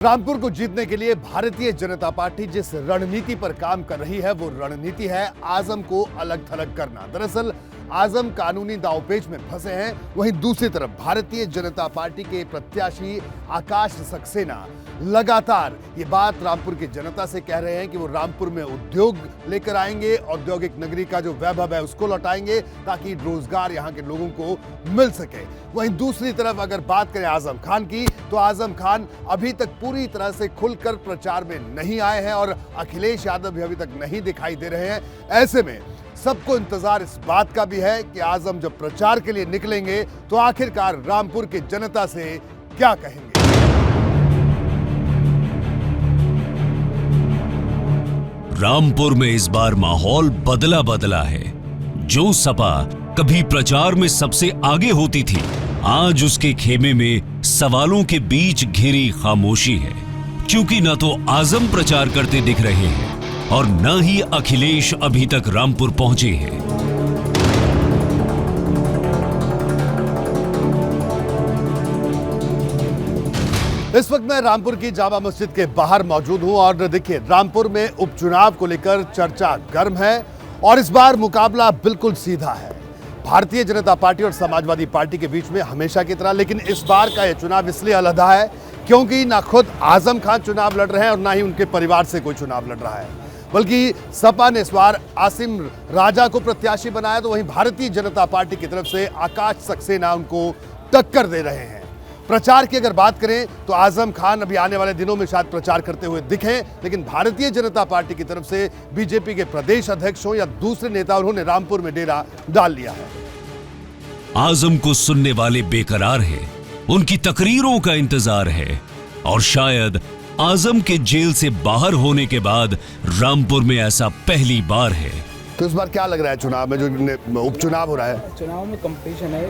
रामपुर को जीतने के लिए भारतीय जनता पार्टी जिस रणनीति पर काम कर रही है वो रणनीति है आजम को अलग थलग करना। दरअसल आजम कानूनी दांवपेच में फंसे हैं, वहीं दूसरी तरफ भारतीय जनता पार्टी के प्रत्याशी आकाश सक्सेना लगातार ये बात रामपुर की जनता से कह रहे हैं कि वो रामपुर में उद्योग लेकर आएंगे, औद्योगिक नगरी का जो वैभव है उसको लौटाएंगे ताकि रोजगार यहाँ के लोगों को मिल सके। वहीं दूसरी तरफ अगर बात करें आजम खान की, तो आजम खान अभी तक पूरी तरह से खुलकर प्रचार में नहीं आए हैं और अखिलेश यादव भी अभी तक नहीं दिखाई दे रहे हैं। ऐसे में सबको इंतजार इस बात का भी है कि आजम जब प्रचार के लिए निकलेंगे तो आखिरकार रामपुर की जनता से क्या कहेंगे। रामपुर में इस बार माहौल बदला है। जो सपा कभी प्रचार में सबसे आगे होती थी, आज उसके खेमे में सवालों के बीच घिरी खामोशी है, क्योंकि न तो आजम प्रचार करते दिख रहे हैं और न ही अखिलेश अभी तक रामपुर पहुंचे हैं। इस वक्त मैं रामपुर की जामा मस्जिद के बाहर मौजूद हूं और देखिए रामपुर में उपचुनाव को लेकर चर्चा गर्म है और इस बार मुकाबला बिल्कुल सीधा है भारतीय जनता पार्टी और समाजवादी पार्टी के बीच में हमेशा की तरह। लेकिन इस बार का यह चुनाव इसलिए अलग है क्योंकि ना खुद आजम खान चुनाव लड़ रहे हैं और ना ही उनके परिवार से कोई चुनाव लड़ रहा है, बल्कि सपा ने इस बार आसिम राजा को प्रत्याशी बनाया, तो वहीं भारतीय जनता पार्टी की तरफ से आकाश सक्सेना उनको टक्कर दे रहे हैं। प्रचार की अगर बात करें तो आजम खान अभी आने वाले दिनों में शायद प्रचार करते हुए दिखें, लेकिन भारतीय जनता पार्टी की तरफ से बीजेपी के प्रदेश अध्यक्ष हो या दूसरे नेता, उन्होंने रामपुर में डेरा डाल लिया है। आजम को सुनने वाले बेकरार हैं, उनकी तकरीरों का इंतजार है और शायद आजम के जेल से बाहर होने के बाद रामपुर में ऐसा पहली बार है। तो इस बार क्या लग रहा है चुनाव में, जो उपचुनाव हो रहा है? चुनाव में कंपटीशन है,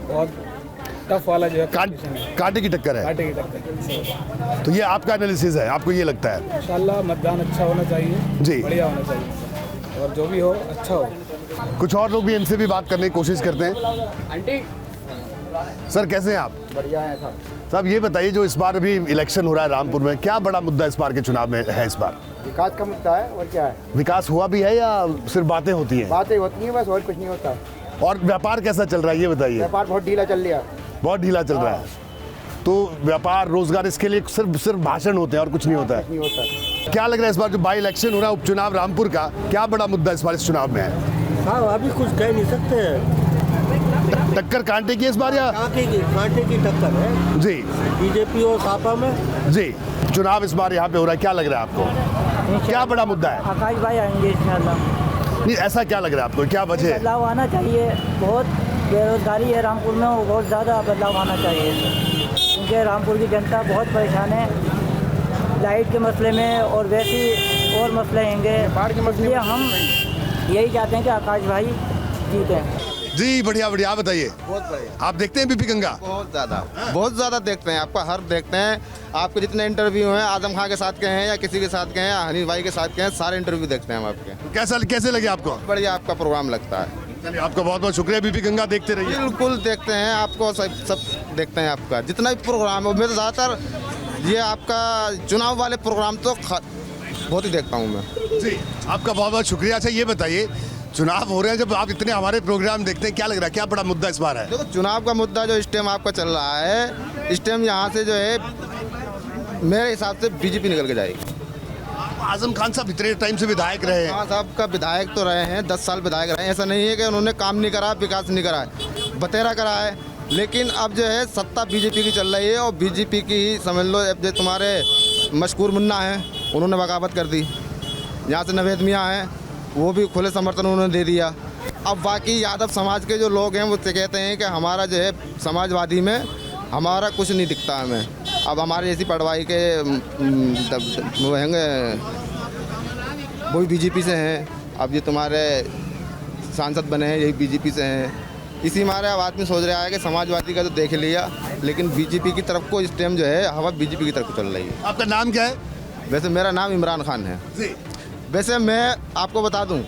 बहुत टफ वाला जो है, कांटे की टक्कर है। कांटे की टक्कर। तो ये आपका एनालिसिस है, आपको ये लगता है? इंशाल्लाह मतदान अच्छा होना चाहिए जी, बढ़िया होना चाहिए और जो भी हो अच्छा हो। कुछ और लोग भी इनसे भी बात करने की कोशिश करते हैं। आंटी सर कैसे हैं आप? बढ़िया है साहब। साहब ये बताइए, जो इस बार अभी इलेक्शन हो रहा है रामपुर में, क्या बड़ा मुद्दा इस बार के चुनाव में है? इस बार विकास का मुद्दा है और क्या है? विकास हुआ भी है या सिर्फ बातें होती हैं? बातें होती हैं बस, और कुछ नहीं होता। और व्यापार कैसा चल रहा है ये बताइए? व्यापार बहुत ढीला चल रहा है। बहुत ढीला चल रहा है। तो व्यापार रोजगार इसके लिए सिर्फ भाषण होते हैं और कुछ नहीं होता है? नहीं होता। क्या लग रहा है इस बार जो बाई इलेक्शन हो रहा है उपचुनाव रामपुर का, क्या बड़ा मुद्दा इस बार इस चुनाव में है? हाँ, अभी कुछ कह नहीं सकते। टक्कर कांटे की इस बार या कांटे की टक्कर है जी बीजेपी और सपा में। जी, चुनाव इस बार यहाँ पे हो रहा है, क्या लग रहा है आपको? क्या बड़ा मुद्दा है? आकाश भाई आएंगे इंशाल्लाह। नहीं, ऐसा क्या लग रहा है आपको, क्या वजह है? बदलाव आना चाहिए, बहुत बेरोजगारी है रामपुर में, वो बहुत ज़्यादा बदलाव आना चाहिए क्योंकि रामपुर की जनता बहुत परेशान है लाइट के मसले में और वैसे और मसले होंगे बाढ़ के मसले। हम यही चाहते हैं कि आकाश भाई जीतें। जी बढ़िया बढ़िया, आप बताइए। बहुत बढ़िया। आप देखते हैं बीपी गंगा? बहुत ज्यादा देखते हैं, आपका हर देखते हैं। आपके जितने इंटरव्यू हैं आजम खान के साथ के हैं या किसी के साथ के हैं या हनीफ भाई के साथ के हैं, सारे इंटरव्यू देखते हैं हम आपके। कैसे लगे आपको? बढ़िया आपका प्रोग्राम लगता है। चलिए, आपका बहुत बहुत शुक्रिया। बीपी गंगा देखते रहिए। बिल्कुल देखते हैं, आपको सब देखते हैं। आपका जितना भी प्रोग्राम है, मैं तो ज़्यादातर ये आपका चुनाव वाले प्रोग्राम तो बहुत ही देखता हूँ मैं। जी, आपका बहुत बहुत शुक्रिया। अच्छा ये बताइए, चुनाव हो रहे हैं, जब आप इतने हमारे प्रोग्राम देखते हैं, क्या लग रहा है, क्या बड़ा मुद्दा इस बार है? देखो चुनाव का मुद्दा जो इस टाइम आपका चल रहा है, इस टाइम यहाँ से जो है मेरे हिसाब से बीजेपी निकल के जाएगी। आजम खान साहब इतने टाइम से विधायक रहे हैं। हाँ साहब का विधायक तो रहे हैं, 10 साल विधायक रहे हैं। ऐसा नहीं है कि उन्होंने काम नहीं करा, विकास नहीं करा है, बतेरा करा है। लेकिन अब जो है सत्ता बीजेपी की चल रही है और बीजेपी की ही समझ लो। अब जो तुम्हारे मशहूर मुन्ना हैं, उन्होंने बगावत कर दी। यहाँ से नवेद मियाँ हैं, वो भी खुले समर्थन उन्होंने दे दिया। अब बाकी यादव समाज के जो लोग हैं वो कहते हैं कि हमारा जो है समाजवादी में हमारा कुछ नहीं दिखता हमें। अब हमारे जैसी पढ़वाई के वो होंगे, वो भी बीजेपी से हैं। अब ये तुम्हारे सांसद बने हैं, यही बीजेपी से हैं। इसी मारे अब आदमी सोच रहा है कि समाजवादी का तो देख लिया, लेकिन बीजेपी की तरफ को इस टाइम जो है हवा बीजेपी की तरफ को चल रही है। आपका नाम क्या है? वैसे मेरा नाम इमरान खान है जी। वैसे मैं आपको बता दूं,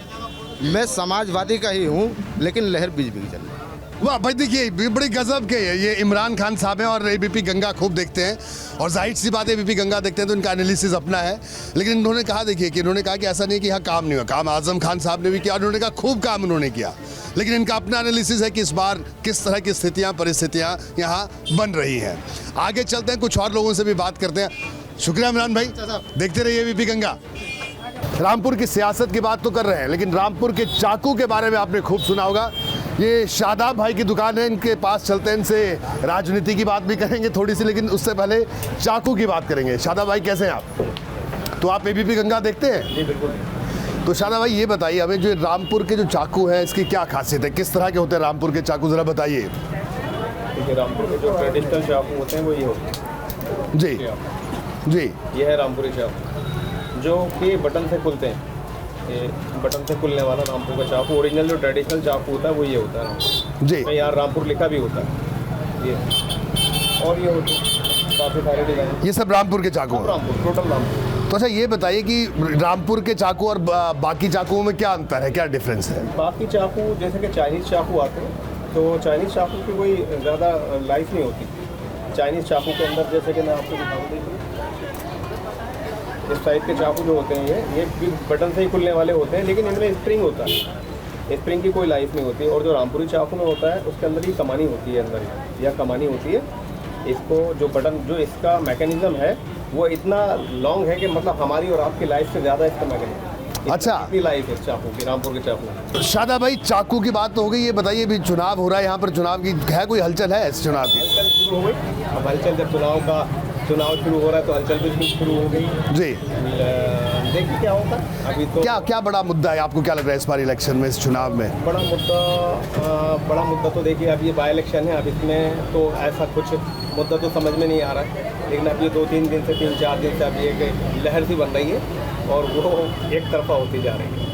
मैं समाजवादी का ही हूं, लेकिन लहर बीजेपी की चल रही है। वाह भाई, देखिए ये बड़ी गजब के है। ये इमरान खान साहब हैं और एबीपी गंगा खूब देखते हैं, और जाहिर सी बात है एबीपी गंगा देखते हैं तो इनका एनालिसिस अपना है। लेकिन इन्होंने कहा, देखिए कि इन्होंने कहा कि ऐसा नहीं कि यहाँ काम नहीं हुआ, काम आजम खान साहब ने भी किया, उन्होंने कहा खूब काम उन्होंने किया। लेकिन इनका अपना एनालिसिस है कि इस बार किस तरह की स्थितियाँ परिस्थितियाँ यहाँ बन रही हैं। आगे चलते हैं, कुछ और लोगों से भी बात करते हैं। शुक्रिया इमरान भाई, देखते रहिए एबीपी गंगा। रामपुर की सियासत की बात तो कर रहे हैं, लेकिन रामपुर के चाकू के बारे में आपने खूब सुना होगा। ये शादाब भाई की दुकान है, इनके पास चलते हैं, इनसे राजनीति की बात भी करेंगे थोड़ी सी, लेकिन उससे पहले चाकू की बात करेंगे। शादाब भाई कैसे हैं आप? तो आप एबीपी गंगा देखते हैं? जी बिल्कुल। तो शादाब भाई ये बताइए हमें, जो रामपुर के जो चाकू है इसकी क्या खासियत है, किस तरह के होते हैं रामपुर के चाकू, ज़रा बताइए। देखिए रामपुर के जो ट्रेडिशनल चाकू होते हैं वो ये होते हैं जी जी। ये है रामपुरी चाकू जो कि बटन से खुलते हैं। ये बटन से खुलने वाला रामपुर का चाकू, ओरिजिनल जो ट्रेडिशनल चाकू होता है वो ये होता है जी। इसमें यहाँ रामपुर लिखा भी होता है ये, और ये होते हैं काफ़ी सारे डिज़ाइन। ये सब रामपुर के चाकू हैं? रामपुर, टोटल रामपुर। तो अच्छा ये बताइए कि रामपुर के चाकू और बाकी चाकुओं में क्या अंतर है, क्या डिफरेंस है? बाकी चाकू जैसे कि चाइनीज़ चाकू आते हैं, तो चाइनीज़ चाकू की कोई ज़्यादा लाइफ नहीं होती। चाइनीज़ चाकू के अंदर जैसे कि मैं आपको दिखाऊँ, देखिए इस टाइप के चाकू जो होते हैं ये भी बटन से ही खुलने वाले होते हैं, लेकिन इनमें स्प्रिंग होता है। स्प्रिंग की कोई लाइफ नहीं होती। और जो रामपुरी चाकू में होता है उसके अंदर ही कमानी होती है, अंदर या कमानी होती है। इसको जो बटन, जो इसका मैकेनिज्म है वो इतना लॉन्ग है कि मतलब हमारी और आपकी लाइफ से ज़्यादा इसका मैकेनिज्म। अच्छा, इतनी लाइफ है इस चाकू की, रामपुर के चाकू। शादा भाई चाकू की बात तो हो गई, ये बताइए भी चुनाव हो रहा है यहाँ पर, चुनाव की है कोई हलचल है इस चुनाव की? हलचल शुरू हो गई। अब हलचल जब चुनाव शुरू हो रहा है तो हलचल भी शुरू हो गई जी। देखिए क्या होता है अभी। तो क्या बड़ा मुद्दा है, आपको क्या लग रहा है इस बार इलेक्शन में, इस चुनाव में? बड़ा मुद्दा तो देखिए अब ये बाई इलेक्शन है, अब इसमें तो ऐसा कुछ मुद्दा तो समझ में नहीं आ रहा है। लेकिन अब ये 2-3 दिन से 3-4 दिन से अब ये एक लहर सी बन रही है और वो एक तरफा होती जा रही है।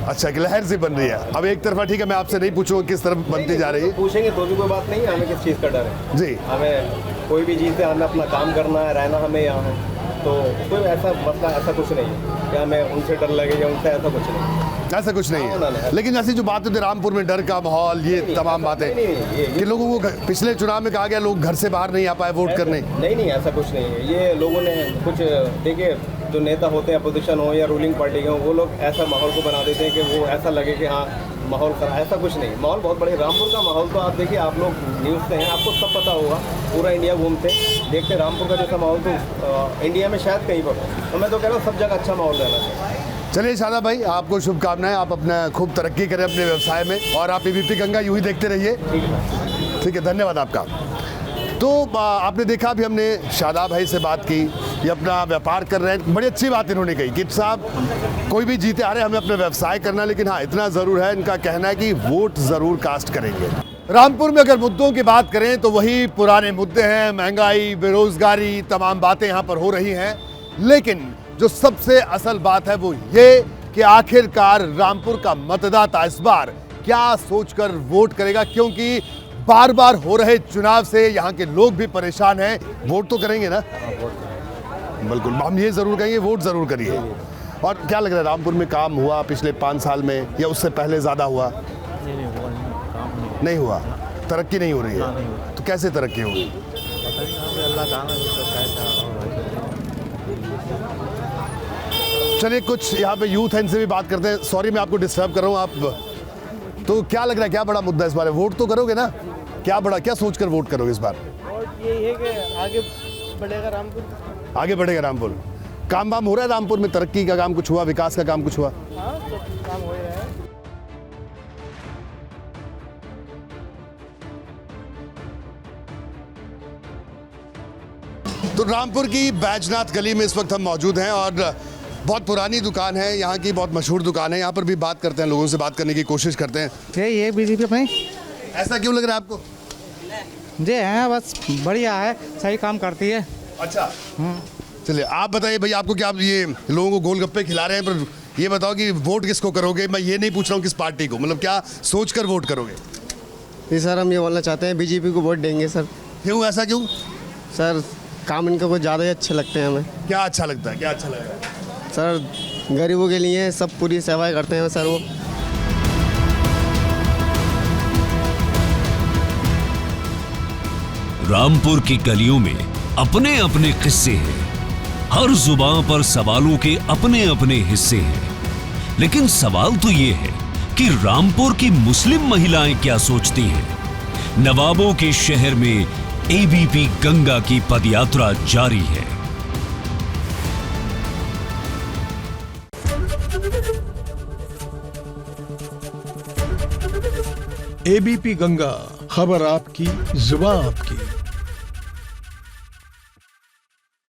अच्छा, एक लहर सी बन रही है। अब एक तरफा, ठीक है, मैं आपसे नहीं पूछूंगा किस तरफ बनती जा रही है। पूछेंगे तो भी कोई बात नहीं है, हमें किस चीज़ का डर है जी। हमें कोई भी चीज़ से हमें अपना काम करना है, रहना हमें यहाँ है, तो कोई ऐसा मतलब ऐसा कुछ नहीं है कि हमें उनसे डर लगे या उनसे ऐसा कुछ नहीं, ऐसा कुछ नहीं है। लेकिन ऐसी जो बात होती है रामपुर में डर का माहौल, ये तमाम बातें कि लोगों को पिछले चुनाव में कहा गया लोग घर से बाहर नहीं आ पाए वोट करने। नहीं ऐसा कुछ नहीं है। ये लोगों ने कुछ, देखिए जो नेता होते हैं अपोजिशन हो या रूलिंग पार्टी के हो, वो लोग ऐसा माहौल को बना देते हैं कि वो ऐसा लगे कि हाँ माहौल खराब। ऐसा कुछ नहीं, माहौल बहुत बड़े। रामपुर का माहौल तो आप देखिए, आप लोग न्यूज़ से हैं, आपको सब पता होगा, पूरा इंडिया घूमते देखते रामपुर का जैसा माहौल तो इंडिया में शायद कहीं पर हो। तो मैं तो कह रहा हूँ सब जगह अच्छा माहौल रहना चाहिए। चलिए शादा भाई, आपको शुभकामनाएं, आप अपना खूब तरक्की करें अपने व्यवसाय में, और आप एबीपी गंगा यूं ही देखते रहिए। ठीक है, धन्यवाद आपका। तो आपने देखा, अभी हमने शादाब भाई से बात की, ये अपना व्यापार कर रहे हैं। बड़ी अच्छी बात इन्होंने कही कि साहब कोई भी जीते आ रहे, हमें अपना व्यवसाय करना, लेकिन हाँ इतना ज़रूर है, इनका कहना है कि वोट ज़रूर कास्ट करेंगे। रामपुर में अगर मुद्दों की बात करें तो वही पुराने मुद्दे हैं, महंगाई, बेरोजगारी, तमाम बातें यहाँ पर हो रही हैं। लेकिन जो सबसे असल बात है वो ये कि आखिरकार रामपुर का मतदाता इस बार क्या सोचकर वोट करेगा, क्योंकि बार बार हो रहे चुनाव से यहाँ के लोग भी परेशान हैं। वोट तो करेंगे ना? बिल्कुल, हम ये जरूर कहेंगे वोट जरूर करिए। और क्या लग रहा है, रामपुर में काम हुआ पिछले 5 साल में या उससे पहले ज़्यादा हुआ? नहीं हुआ, तरक्की नहीं हो रही है। तो कैसे तरक्की होगी? चलिए कुछ यहाँ पे यूथ है, इनसे भी बात करते हैं। सॉरी मैं आपको डिस्टर्ब कर रहा हूँ। आप तो क्या लग रहा है, क्या बड़ा मुद्दा इस बार है? वोट तो करोगे ना? क्या सोचकर वोट करोगे इस बार? वोट यही है कि आगे बढ़ेगा रामपुर। आगे बढ़ेगा रामपुर। काम वाम हो रहा है रामपुर में? तरक्की का काम कुछ हुआ, विकास का काम कुछ हुआ? हाँ, तो काम हो रहा है। तो रामपुर की बैजनाथ गली में इस वक्त हम मौजूद हैं और बहुत पुरानी दुकान है, यहाँ की बहुत मशहूर दुकान है। यहाँ पर भी बात करते हैं, लोगों से बात करने की कोशिश करते हैं। ये बीजेपी अपनी। ऐसा क्यों लग रहा है आपको? जी है, बस बढ़िया है, सही काम करती है। अच्छा, चलिए आप बताइए भाई, आपको क्या, ये लोगों को गोलगप्पे खिला रहे हैं, पर ये बताओ कि वोट किसको करोगे? मैं ये नहीं पूछ रहा हूँ किस पार्टी को, मतलब क्या सोचकर वोट करोगे? जी सर, हम ये बोलना चाहते हैं बीजेपी को वोट देंगे सर। क्यों, ऐसा क्यों? सर काम इनके कुछ ज़्यादा ही अच्छे लगते हैं हमें। क्या अच्छा लगता है, क्या अच्छा लग रहा है? सर गरीबों के लिए सब पूरी सेवाएं करते हैं सर वो। रामपुर की गलियों में अपने अपने किस्से हैं। हर जुबान पर सवालों के अपने अपने हिस्से हैं। लेकिन सवाल तो ये है कि रामपुर की मुस्लिम महिलाएं क्या सोचती हैं। नवाबों के शहर में एबीपी गंगा की पदयात्रा जारी है। एबीपी गंगा, खबर आपकी, जुबान आपकी।